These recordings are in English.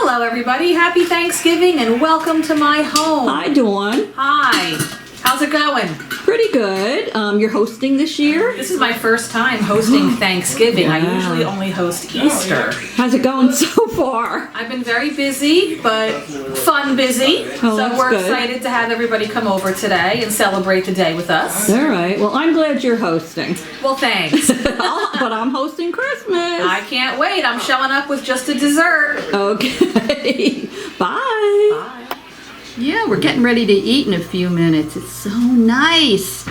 Hello everybody, happy Thanksgiving and welcome to my home. Hi Dawn. Hi, how's it going? Pretty good. You're hosting this year? This is my first time hosting Thanksgiving. I usually only host Easter. How's it going so far? I've been very busy, but fun busy. Oh, so we're good. excited to have everybody come over today and celebrate the day with us. All right. Well, I'm glad you're hosting. Well, thanks. But I'm hosting Christmas. I can't wait. I'm showing up with just a dessert. Okay. Bye. Bye. Yeah, we're getting ready to eat in a few minutes. It's so nice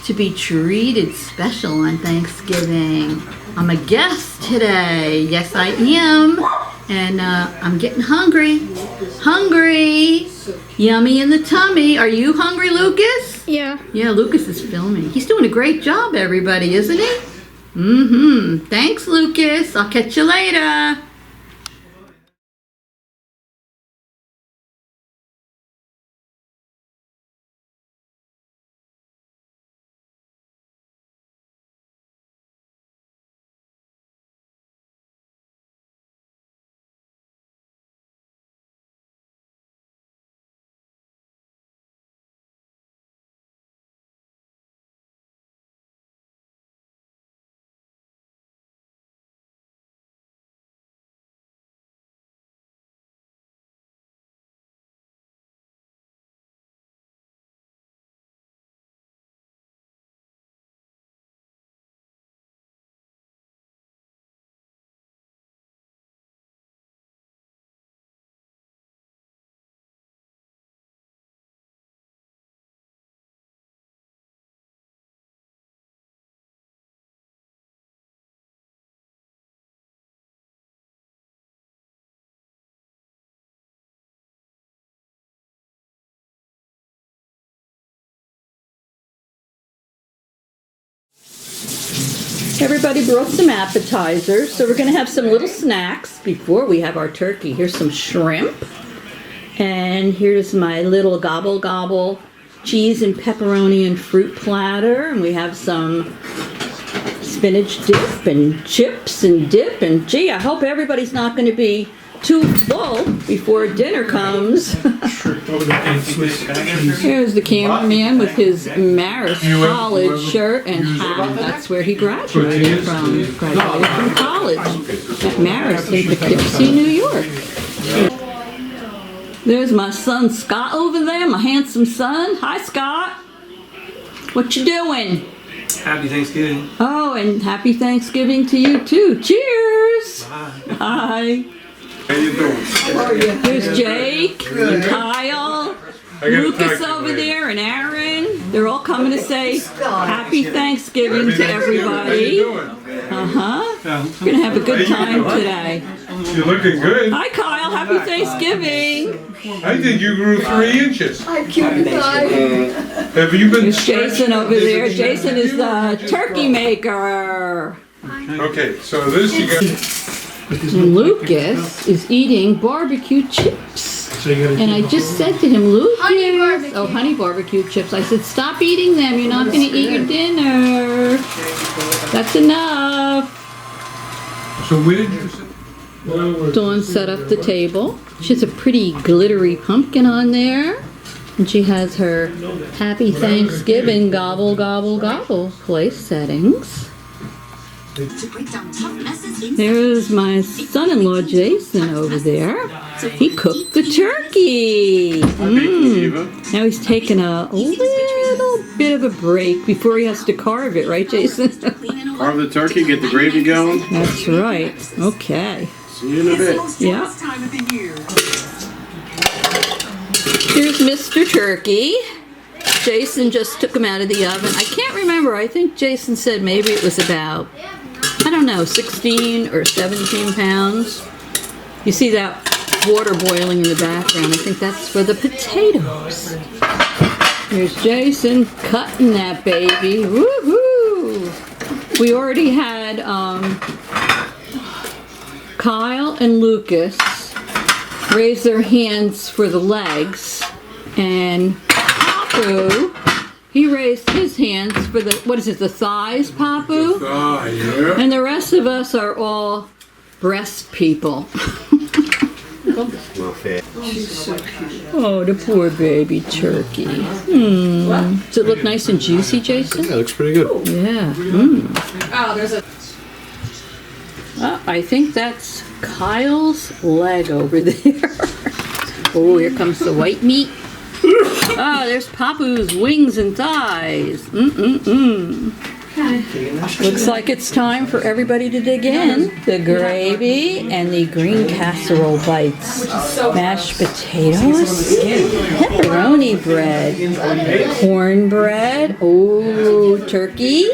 to be treated special on Thanksgiving. I'm a guest today. Yes, I am. And I'm getting hungry. Hungry. Yummy in the tummy. Are you hungry, Lucas? Yeah. Yeah, Lucas is filming. He's doing a great job, everybody, isn't he? Mm-hmm. Thanks, Lucas. I'll catch you later. Everybody brought some appetizers, so we're going to have some little snacks before we have our turkey. Here's some shrimp, and here's my little gobble gobble cheese and pepperoni and fruit platter, and we have some spinach dip and chips and dip, and gee, I hope everybody's not going to be too full before dinner comes. Here's the cameraman with his Marist College shirt and hat. That's where he graduated from. Graduated from college at Marist in Poughkeepsie, New York. There's my son Scott over there, my handsome son. Hi, Scott. What you doing? Happy Thanksgiving. Oh, and happy Thanksgiving to you too. Cheers. Bye. Hi. How you doing? There's Jake and Kyle, Lucas over there, and Aaron. They're all coming to say happy Thanksgiving to everybody. We're gonna have a good time today. You're looking good. Hi, Kyle. Happy Thanksgiving. I think you grew 3 inches. Hi, cutie pie. Have you been? There's Jason over there. Jason is the turkey maker. Okay, so this you got. And Lucas is eating barbecue chips. And I just said to him, Lucas, honey barbecue chips. I said, stop eating them. You're not going to eat your dinner. That's enough. So where did you sit? Dawn set up the table. She has a pretty glittery pumpkin on there. And she has her Happy Thanksgiving gobble, gobble, gobble place settings. There's my son-in-law Jason over there. He cooked the turkey. Now he's taking a little bit of a break before he has to carve it, right, Jason? Carve the turkey, get the gravy going. That's right. Okay. See you in a bit. Yeah. Here's Mr. Turkey. Jason just took him out of the oven. I can't remember. I think Jason said maybe it was about, I don't know, 16 or 17 pounds. You see that water boiling in the background. I think that's for the potatoes. Here's Jason cutting that baby. Woohoo! We already had Kyle and Lucas raise their hands for the legs, and Papu, he raised his hands for the, what is it, the thighs, Papu? Yeah. And the rest of us are all breast people. Oh, the poor baby turkey. Does it look nice and juicy, Jason? Yeah, it looks pretty good. Yeah. Oh, there's a. I think that's Kyle's leg over there. Oh, here comes the white meat. Oh, there's Papu's wings and thighs. Looks like it's time for everybody to dig in. The gravy and the green casserole bites. Mashed potatoes, pepperoni bread, cornbread, oh, turkey,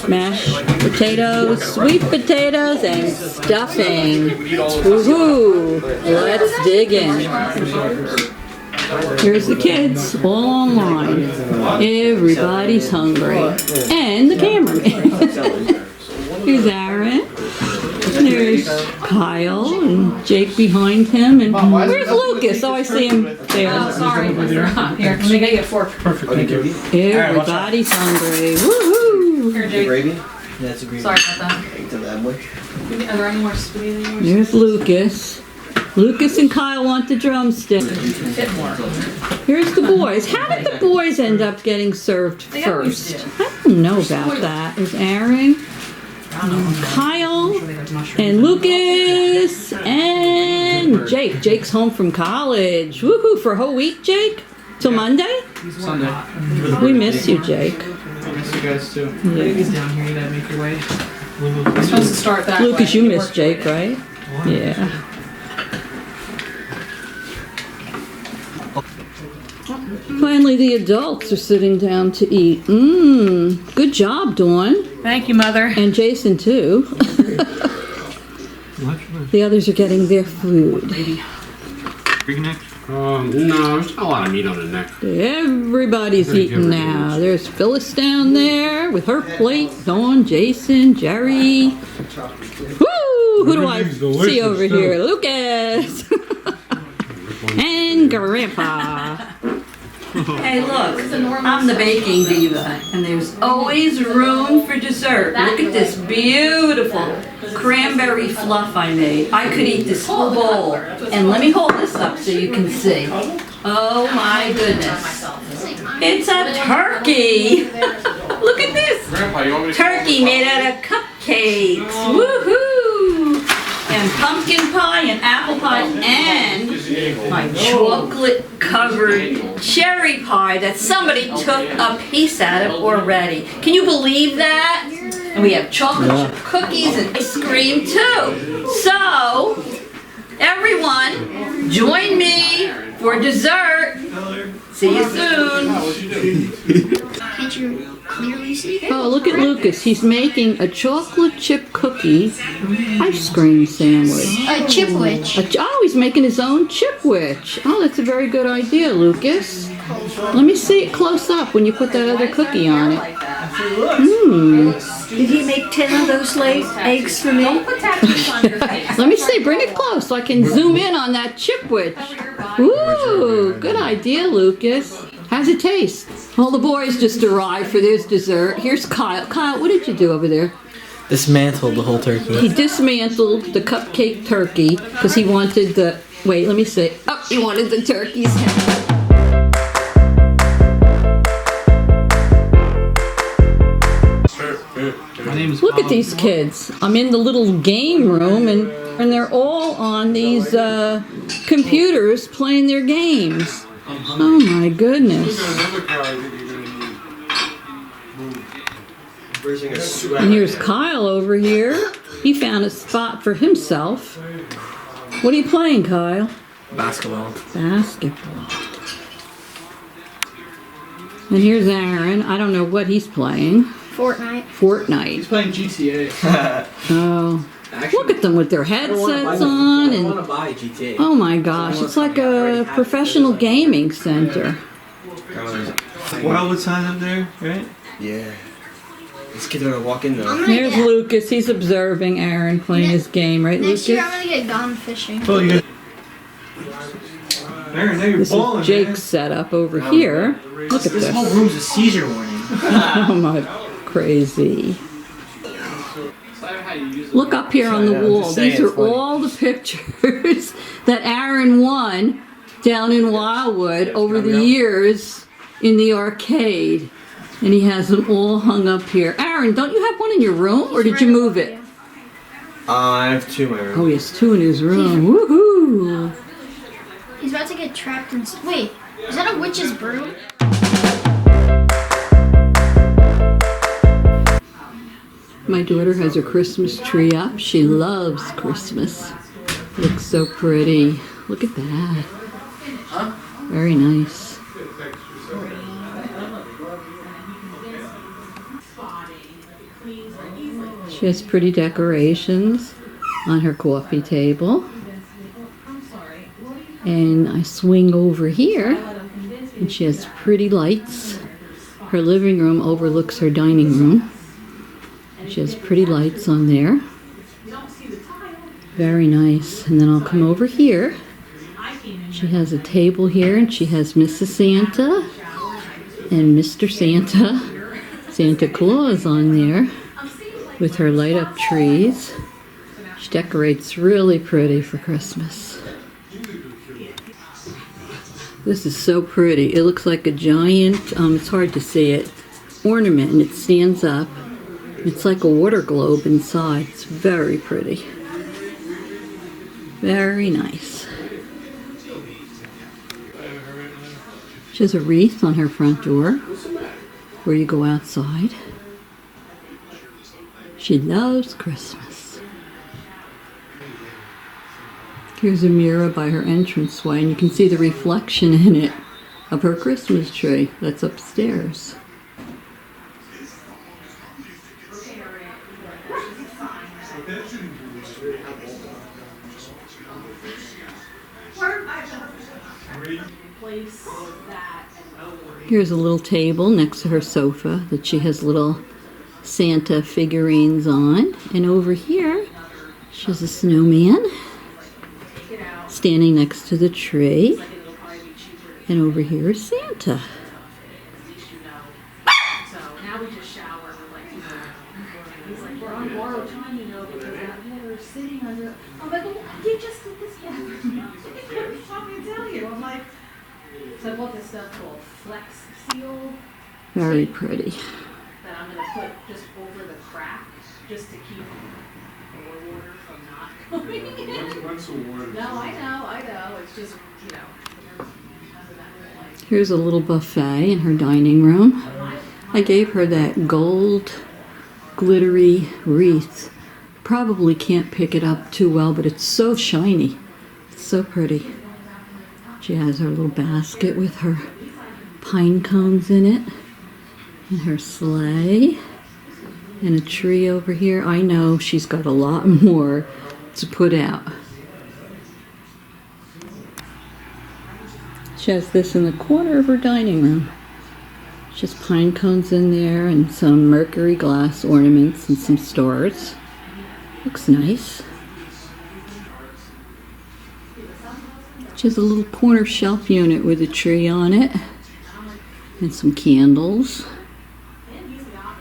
mashed potatoes, sweet potatoes, and stuffing. Woohoo! Let's dig in. Here's the kids, all online. Everybody's hungry. And the cameraman. Here's Aaron. There's Kyle and Jake behind him. And where's Lucas? Oh, I see him there. Oh, sorry. Here, let me get you a fork. Perfect, thank you. Everybody's hungry. Woohoo! Here, Jake. Gravy? Yeah, it's a gravy. Sorry about that. Take to that way. Are there any more spaghetti? There's Lucas. Lucas and Kyle want the drumstick. Fit more. Here's the boys. How did the boys end up getting served first? I don't know about that. Is Aaron, Kyle, and Lucas, and Jake. Jake's home from college. Woohoo, for a whole week, Jake? Till Monday? Sunday. We miss you, Jake. I miss you guys too. Baby's down here, you gotta make your way. You're supposed to start that Lucas, way. you miss Jake, right? Yeah. Finally, the adults are sitting down to eat. Good job, Dawn. Thank you, Mother. And Jason, too. The others are getting their food. Big neck? No, there's not a lot of meat on the neck. Everybody's eating now. There's Phyllis down there with her plate. Dawn, Jason, Jerry. Woo! Who do I Everything's see delicious, over too. here? Lucas. And Grandpa. Hey, look, I'm the baking diva, and there's always room for dessert. Look at this beautiful cranberry fluff I made. I could eat this whole bowl. And let me hold this up so you can see. Oh my goodness. It's a turkey. Look at this. Grandpa, you want me to Turkey made out of cupcakes. Woohoo! And pumpkin pie and apple pie and my chocolate covered cherry pie that somebody took a piece out of already. Can you believe that? And we have chocolate chip cookies and ice cream too. So, everyone, join me for dessert. See you soon. Can't you clearly see that? Oh, look at Lucas. He's making a chocolate chip cookie ice cream sandwich. A chipwich. Oh, he's making his own chipwich. Oh, that's a very good idea, Lucas. Let me see it close up when you put that other cookie on it. Did he make 10 of those eggs for me? Let me see. Bring it close so I can zoom in on that chipwich. Ooh, good idea, Lucas. How's it taste? All the boys just arrived for this dessert. Here's Kyle. Kyle, what did you do over there? Dismantled the whole turkey. He dismantled the cupcake turkey because he wanted the... Wait, let me see. Oh, he wanted the turkey's head. My name is Look at these kids. I'm in the little game room and they're all on these computers playing their games. Oh my goodness. And here's Kyle over here. He found a spot for himself. What are you playing, Kyle? Basketball. Basketball. And here's Aaron. I don't know what he's playing. Fortnite. Fortnite. He's playing GTA. Oh. Actually, Look at them with their headsets on I want and to buy GTA. oh my gosh, it's like a professional gaming center. Wildwood sign up there, right? Yeah. These kids are gonna walk in though. Here's Lucas, he's observing Aaron playing his game, right, Next Lucas? year I'm gonna get gone fishing. Oh, you got. Aaron, now you're This balling, is Jake's setup over here. Look at This whole this. room's a seizure warning. Oh my, crazy. Look up here on the Yeah, I'm wall. just saying, These are it's funny. all the pictures that Aaron won down in Wildwood over the years in the arcade. And he has them all hung up here. Aaron, don't you have one in your room, or did you move it? I have 2 in my room. Oh, he has 2 in his room. Woohoo! He's about to get trapped in. Wait, is that a witch's broom? My daughter has her Christmas tree up. She loves Christmas. Looks so pretty. Look at that. Very nice. She has pretty decorations on her coffee table. And I swing over here, and she has pretty lights. Her living room overlooks her dining room. She has pretty lights on there. Very nice. And then I'll come over here. She has a table here, and she has Mrs. Santa and Mr. Santa, Santa Claus on there with her light up trees. She decorates really pretty for Christmas. This is so pretty. It looks like a giant, it's hard to see it, ornament, and it stands up. It's like a water globe inside. It's very pretty. Very nice. She has a wreath on her front door where you go outside. She loves Christmas. Here's a mirror by her entranceway, and you can see the reflection in it of her Christmas tree that's upstairs. Here's a little table next to her sofa that she has little Santa figurines on. And over here, she has a snowman standing next to the tree. And over here is Santa. So I bought this stuff called Flex Seal Very pretty. that I'm going to put just over the crack just to keep the water from not going in. What's the word? No, I know. It's just, Here's a little buffet in her dining room. I gave her that gold glittery wreath. Probably can't pick it up too well, but it's so shiny. It's so pretty. She has her little basket with her pine cones in it, and her sleigh, and a tree over here. I know she's got a lot more to put out. She has this in the corner of her dining room. She has pine cones in there and some mercury glass ornaments and some stars. Looks nice. She has a little corner shelf unit with a tree on it and some candles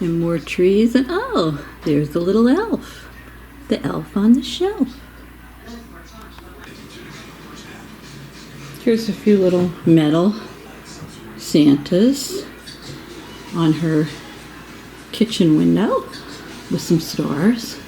and more trees. And oh, there's the little elf. The elf on the shelf. Here's a few little metal Santas on her kitchen window with some stars.